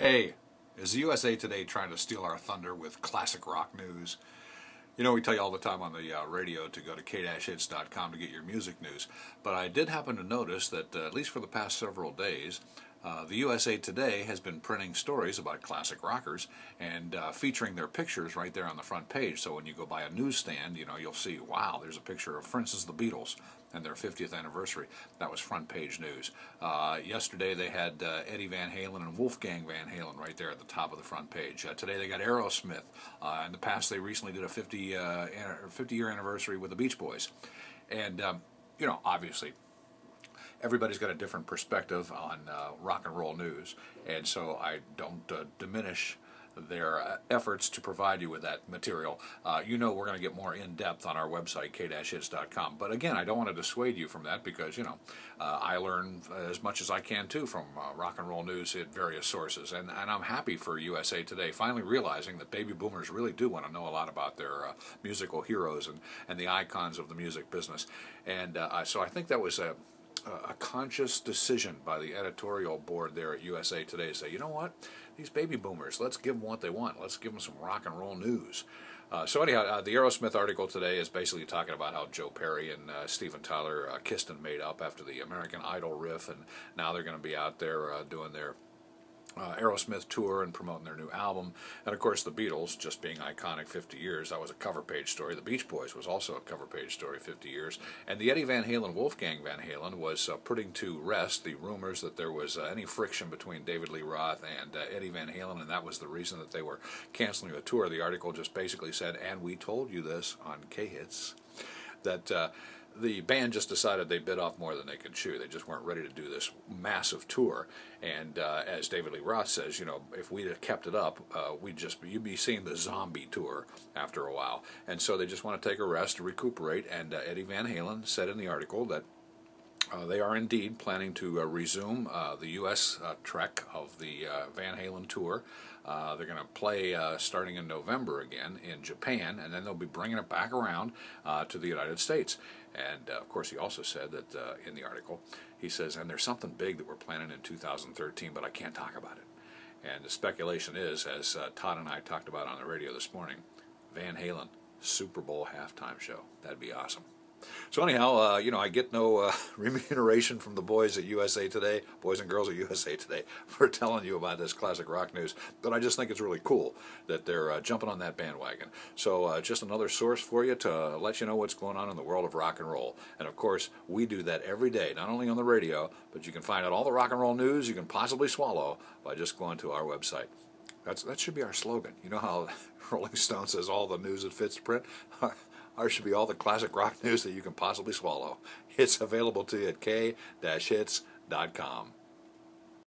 Hey, is the USA Today trying to steal our thunder with classic rock news? You know, we tell you all the time on the radio to go to k-hits.com to get your music news, but I did happen to notice that, at least for the past several days, the USA Today has been printing stories about classic rockers and featuring their pictures right there on the front page. So when you go by a newsstand, you know, you'll see, wow, there's a picture of, for instance, the Beatles and their 50th anniversary. That was front page news. Yesterday they had Eddie Van Halen and Wolfgang Van Halen right there at the top of the front page. Today they got Aerosmith. In the past they recently did a 50-year anniversary with the Beach Boys. And, you know, obviously, everybody's got a different perspective on rock and roll news, and so I don't diminish their efforts to provide you with that material. You know, we're going to get more in-depth on our website, k-hits.com. But again, I don't want to dissuade you from that because, you know, I learn as much as I can too from rock and roll news at various sources. And I'm happy for USA Today finally realizing that baby boomers really do want to know a lot about their musical heroes and the icons of the music business. And so I think that was a conscious decision by the editorial board there at USA Today to say, you know what, these baby boomers, let's give them what they want. Let's give them some rock and roll news. So anyhow, the Aerosmith article today is basically talking about how Joe Perry and Steven Tyler kissed and made up after the American Idol riff, and now they're going to be out there doing their Aerosmith tour and promoting their new album. And of course the Beatles just being iconic 50 years, that was a cover page story. The Beach Boys was also a cover page story, 50 years. And the Eddie Van Halen, Wolfgang Van Halen was putting to rest the rumors that there was any friction between David Lee Roth and Eddie Van Halen, and that was the reason that they were canceling the tour. The article just basically said, and we told you this on K-Hits, that the band just decided they bit off more than they could chew. They just weren't ready to do this massive tour. And as David Lee Roth says, you know, if we'd have kept it up, you'd be seeing the zombie tour after a while. And so they just want to take a rest to recuperate. And Eddie Van Halen said in the article that they are indeed planning to resume the U.S. trek of the Van Halen tour. They're going to play starting in November again in Japan, and then they'll be bringing it back around to the United States. And, of course, he also said that in the article, he says, and there's something big that we're planning in 2013, but I can't talk about it. And the speculation is, as Todd and I talked about on the radio this morning, Van Halen Super Bowl halftime show. That'd be awesome. So anyhow, you know, I get no remuneration from the boys at USA Today, boys and girls at USA Today, for telling you about this classic rock news, but I just think it's really cool that they're jumping on that bandwagon. So just another source for you to let you know what's going on in the world of rock and roll. And of course, we do that every day, not only on the radio, but you can find out all the rock and roll news you can possibly swallow by just going to our website. That should be our slogan. You know how Rolling Stone says all the news that fits print? Ours should be all the classic rock news that you can possibly swallow. It's available to you at k-hits.com.